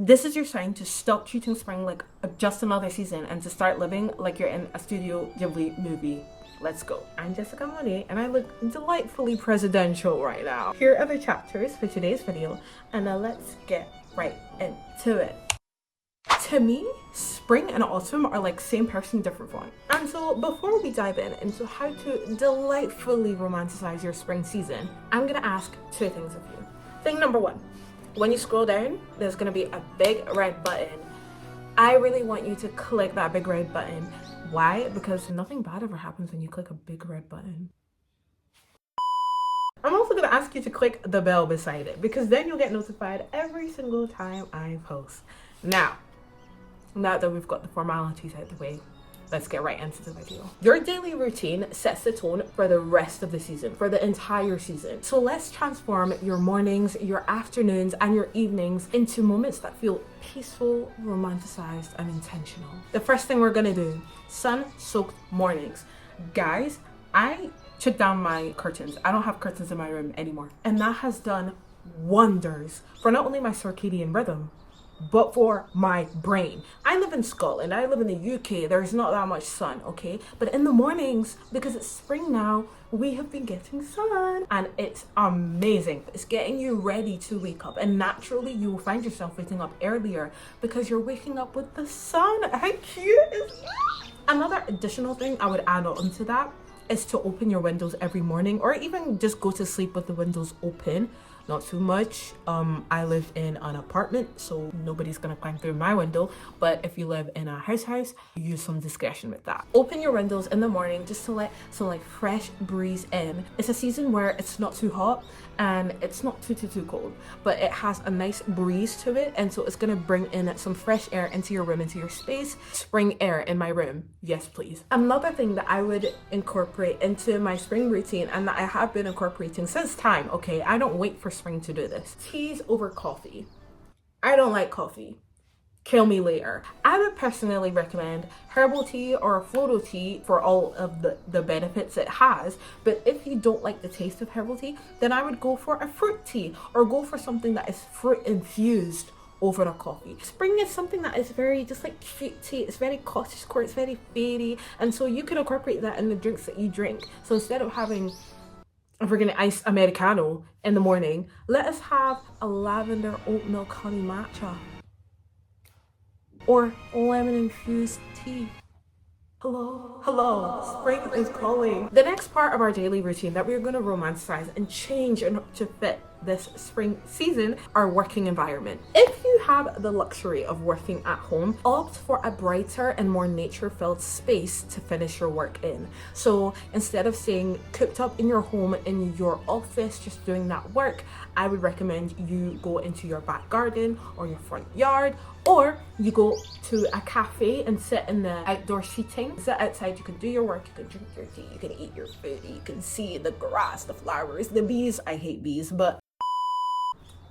This is your sign to stop treating spring like just another season and to start living like you're in a Studio Ghibli movie. Let's go. I'm Jessica Monet and I look delightfully presidential right now. Here are the chapters for today's video and now let's get right into it. To me, spring and autumn are like same person, different font. And so before we dive into how to delightfully romanticize your spring season, I'm gonna ask two things of you. Thing number one, when you scroll down, there's gonna be a big red button. I really want you to click that big red button. Why? Because nothing bad ever happens when you click a big red button. I'm also gonna ask you to click the bell beside it because then you'll get notified every single time I post. Now that we've got the formalities out of the way, let's get right into the video. Your daily routine sets the tone for the rest of the season, for the entire season. So let's transform your mornings, your afternoons, and your evenings into moments that feel peaceful, romanticized, and intentional. The first thing we're gonna do, sun-soaked mornings. Guys, I took down my curtains. I don't have curtains in my room anymore. And that has done wonders for not only my circadian rhythm, but for my brain. I live in Scotland, I live in the UK, there's not that much sun, okay? But in the mornings, because it's spring now, we have been getting sun and it's amazing. It's getting you ready to wake up and naturally you will find yourself waking up earlier because you're waking up with the sun. How cute is that? Another additional thing I would add on to that is to open your windows every morning or even just go to sleep with the windows open. Not too much. I live in an apartment, so nobody's gonna climb through my window. But if you live in a house, use some discretion with that. Open your windows in the morning just to let some like fresh breeze in. It's a season where it's not too hot and it's not too cold, but it has a nice breeze to it, and so it's gonna bring in some fresh air into your room, into your space. Spring air in my room, yes please. Another thing that I would incorporate into my spring routine and that I have been incorporating since time, okay, I don't wait for spring to do this. Teas over coffee. I don't like coffee. Kill me later. I would personally recommend herbal tea or floral tea for all of the benefits it has. But if you don't like the taste of herbal tea, then I would go for a fruit tea or go for something that is fruit infused over a coffee. Spring is something that is very just like cute tea. It's very cottagecore, it's very fairy. And so you can incorporate that in the drinks that you drink. So instead of having if we're gonna iced Americano in the morning, let us have a lavender oat milk honey matcha or lemon infused tea. Hello, spring is calling. The next part of our daily routine that we're gonna romanticize and change to fit this spring season, our working environment. If you have the luxury of working at home, opt for a brighter and more nature-filled space to finish your work in. So instead of staying cooped up in your home, in your office, just doing that work, I would recommend you go into your back garden or your front yard, or you go to a cafe and sit in the outdoor seating. Sit outside, you can do your work, you can drink your tea, you can eat your food, you can see the grass, the flowers, the bees. I hate bees, but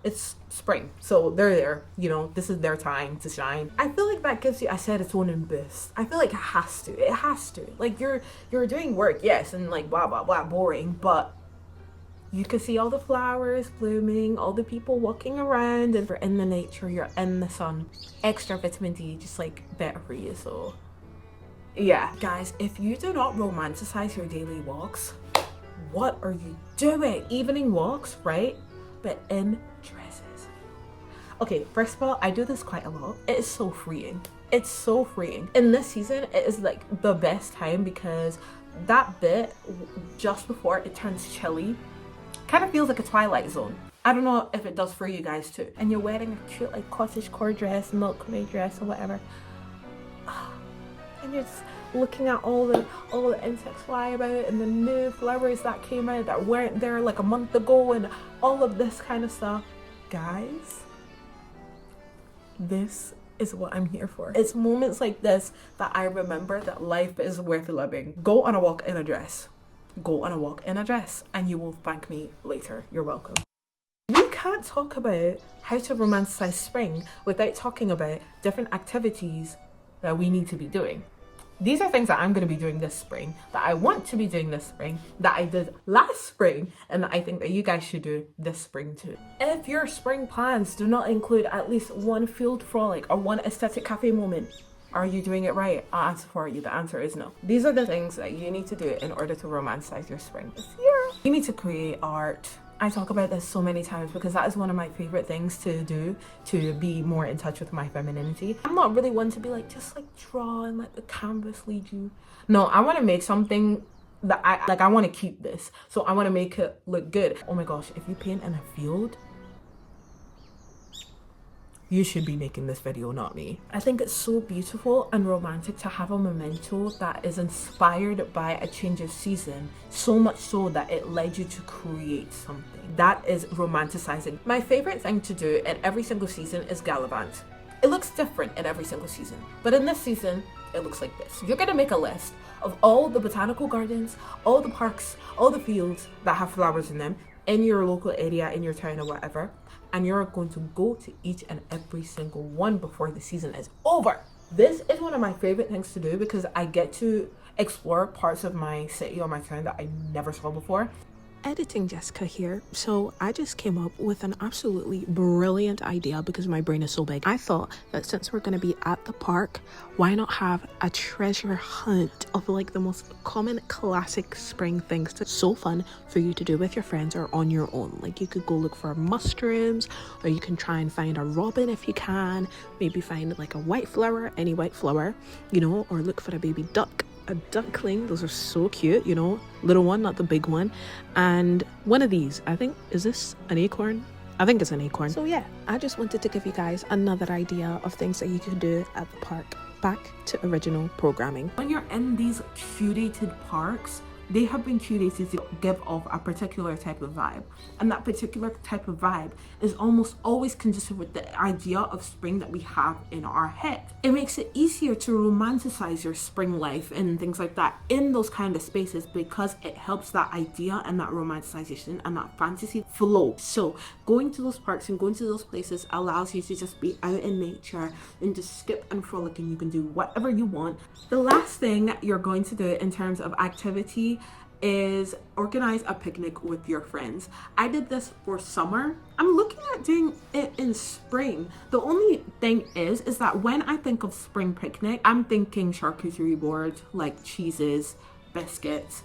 it's spring, so they're there, you know, this is their time to shine. I feel like that gives you a serotonin boost. I feel like it has to. Like you're doing work, yes, and like blah blah blah, boring, but you can see all the flowers blooming, all the people walking around, and you're in the nature, you're in the sun. Extra vitamin D, just like better for you. So yeah, guys, if you do not romanticize your daily walks, what are you doing? Evening walks, right? But in dresses. Okay, first of all, I do this quite a lot. It is so freeing. It's so freeing. In this season, it is like the best time because that bit just before it turns chilly kind of feels like a twilight zone. I don't know if it does for you guys too. And you're wearing a cute like cottagecore dress, milkmaid dress or whatever. And you're just looking at all the insects fly about and the new flowers that came out that weren't there like a month ago and all of this kind of stuff. Guys, this is what I'm here for. It's moments like this that I remember that life is worth living. Go on a walk in a dress. Go on a walk in a dress and you will thank me later. You're welcome. We can't talk about how to romanticize spring without talking about different activities that we need to be doing. These are things that I'm going to be doing this spring, that I want to be doing this spring, that I did last spring, and that I think that you guys should do this spring too. If your spring plans do not include at least one field frolic or one aesthetic cafe moment, are you doing it right? I'll answer for you. The answer is no. These are the things that you need to do in order to romanticize your spring this year. You need to create art. I talk about this so many times because that is one of my favorite things to do to be more in touch with my femininity. I'm not really one to be like, just like draw and let the canvas lead you. No, I want to make something that I want to keep this. So I want to make it look good. Oh my gosh, if you paint in a field, you should be making this video, not me. I think it's so beautiful and romantic to have a memento that is inspired by a change of season, so much so that it led you to create something. That is romanticizing. My favorite thing to do in every single season is gallivant. It looks different in every single season, but in this season, it looks like this. You're gonna make a list of all the botanical gardens, all the parks, all the fields that have flowers in them in your local area, in your town or whatever, and you're going to go to each and every single one before the season is over. This is one of my favorite things to do because I get to explore parts of my city or my town that I never saw before. Editing Jessica here. So I just came up with an absolutely brilliant idea because my brain is so big. I thought that since we're going to be at the park, why not have a treasure hunt of like the most common classic spring things that's so fun for you to do with your friends or on your own. Like you could go look for mushrooms, or you can try and find a robin if you can, maybe find like a white flower, any white flower, you know, or look for a baby duck, a duckling. Those are so cute, you know, little one, not the big one. And one of these, I think, is this an acorn? I think it's an acorn. So yeah, I just wanted to give you guys another idea of things that you can do at the park. Back to original programming. When you're in these curated parks, they have been curated to give off a particular type of vibe, and that particular type of vibe is almost always consistent with the idea of spring that we have in our head. It makes it easier to romanticize your spring life and things like that in those kind of spaces because it helps that idea and that romanticization and that fantasy flow. So going to those parks and going to those places allows you to just be out in nature and just skip and frolic, and you can do whatever you want. The last thing you're going to do in terms of activity is organize a picnic with your friends. I did this for summer. I'm looking at doing it in spring. The only thing is that when I think of spring picnic, I'm thinking charcuterie board, like cheeses, biscuits,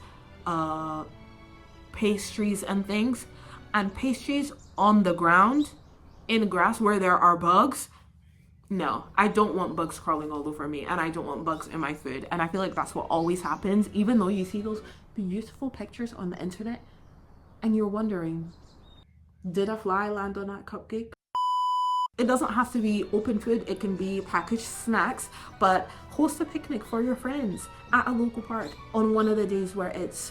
pastries and things. And pastries on the ground, in grass where there are bugs. No, I don't want bugs crawling all over me, and I don't want bugs in my food. And I feel like that's what always happens, even though you see those beautiful pictures on the internet and you're wondering, did a fly land on that cupcake? It doesn't have to be open food, it can be packaged snacks, but host a picnic for your friends at a local park on one of the days where it's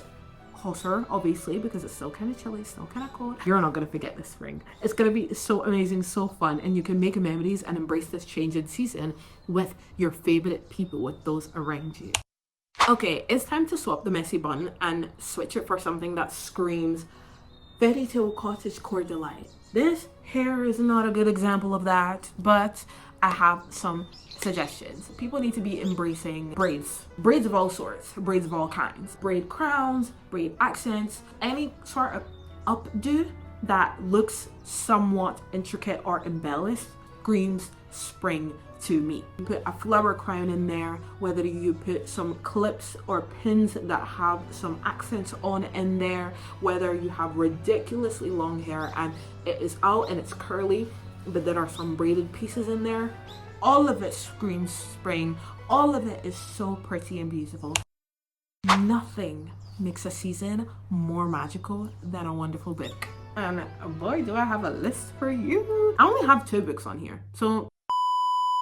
hotter, obviously, because it's still kind of chilly, still kind of cold. You're not gonna forget this spring. It's gonna be so amazing, so fun, and you can make memories and embrace this change in season with your favorite people, with those around you. Okay, it's time to swap the messy bun and switch it for something that screams fairytale cottage core delight. This hair is not a good example of that, but I have some suggestions. People need to be embracing braids of all sorts, braids of all kinds, braid crowns, braid accents, any sort of updo that looks somewhat intricate or embellished screams spring to me. You put a flower crown in there, whether you put some clips or pins that have some accents on in there, whether you have ridiculously long hair and it is out and it's curly, but there are some braided pieces in there. All of it screams spring. All of it is so pretty and beautiful. Nothing makes a season more magical than a wonderful book. And boy, do I have a list for you. I only have 2 books on here. So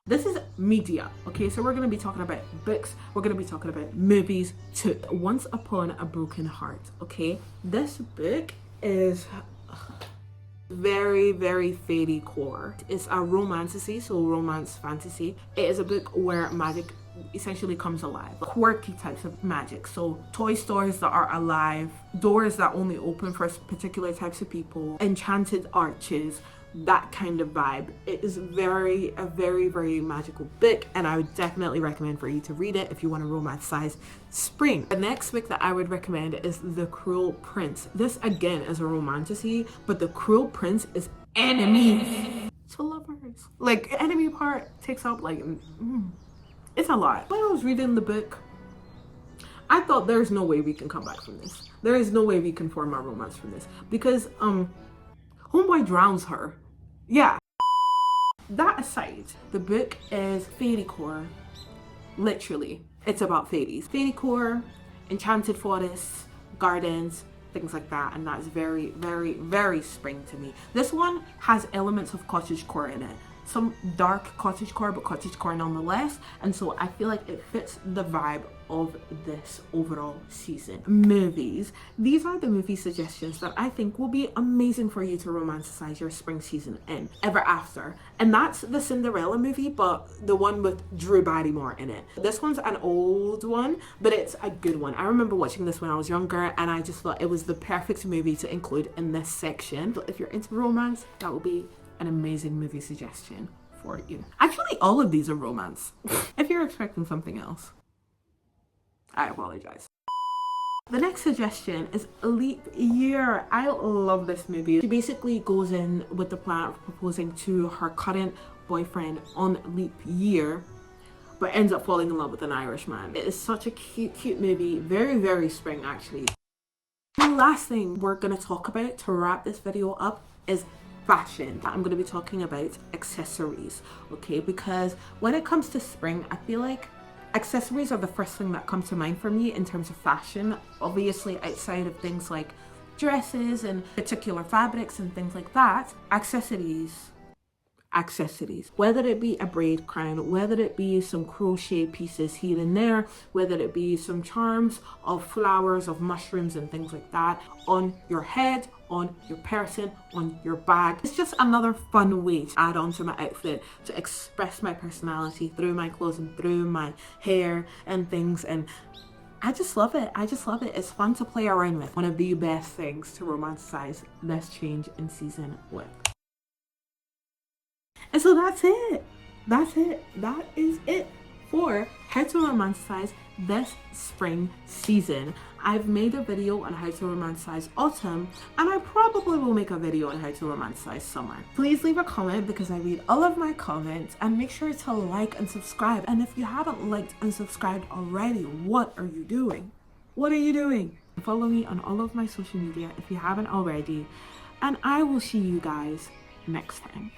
this is media, okay? So we're going to be talking about books. We're going to be talking about movies too. Once Upon a Broken Heart, okay? This book is very, very fairy core. It's a romanticism, so romance fantasy. It is a book where magic essentially comes alive. Quirky types of magic. So toy stores that are alive, doors that only open for particular types of people, enchanted arches, that kind of vibe. It is a very magical book, and I would definitely recommend for you to read it if you want to romanticize spring. The next book that I would recommend is The Cruel Prince. This again is a romanticy, but The Cruel Prince is enemies to lovers. Like, enemy part takes up like it's a lot. When I was reading the book, I thought there's no way we can come back from this. There is no way we can form our romance from this, because homeboy drowns her. Yeah. That aside, the book is fairycore. Literally, it's about fairies. Fairycore, enchanted forests, gardens, things like that, and that's very spring to me. This one has elements of cottagecore in it. Some dark cottagecore, but cottagecore nonetheless, and so I feel like it fits the vibe of this overall season. Movies. These are the movie suggestions that I think will be amazing for you to romanticize your spring season in. Ever After. And that's the Cinderella movie, but the one with Drew Barrymore in it. This one's an old one, but it's a good one. I remember watching this when I was younger, and I just thought it was the perfect movie to include in this section. So if you're into romance, that will be an amazing movie suggestion for you. Actually, all of these are romance. If you're expecting something else, I apologize. The next suggestion is Leap Year. I love this movie. She basically goes in with the plan of proposing to her current boyfriend on leap year, but ends up falling in love with an Irishman. It is such a cute movie. Very spring, actually. The last thing we're gonna talk about to wrap this video up is fashion. I'm going to be talking about accessories, okay? Because when it comes to spring, I feel like accessories are the first thing that comes to mind for me in terms of fashion. Obviously, outside of things like dresses and particular fabrics and things like that, accessories. Whether it be a braid crown, whether it be some crochet pieces here and there, whether it be some charms of flowers, of mushrooms and things like that on your head, on your person, on your bag. It's just another fun way to add on to my outfit, to express my personality through my clothes and through my hair and things, and I just love it. It's fun to play around with. One of the best things to romanticize this change in season with. And so that's it. That is it for how to romanticize this spring season. I've made a video on how to romanticize autumn, and I probably will make a video on how to romanticize summer. Please leave a comment because I read all of my comments, and make sure to like and subscribe. And if you haven't liked and subscribed already, what are you doing? Follow me on all of my social media if you haven't already, and I will see you guys next time.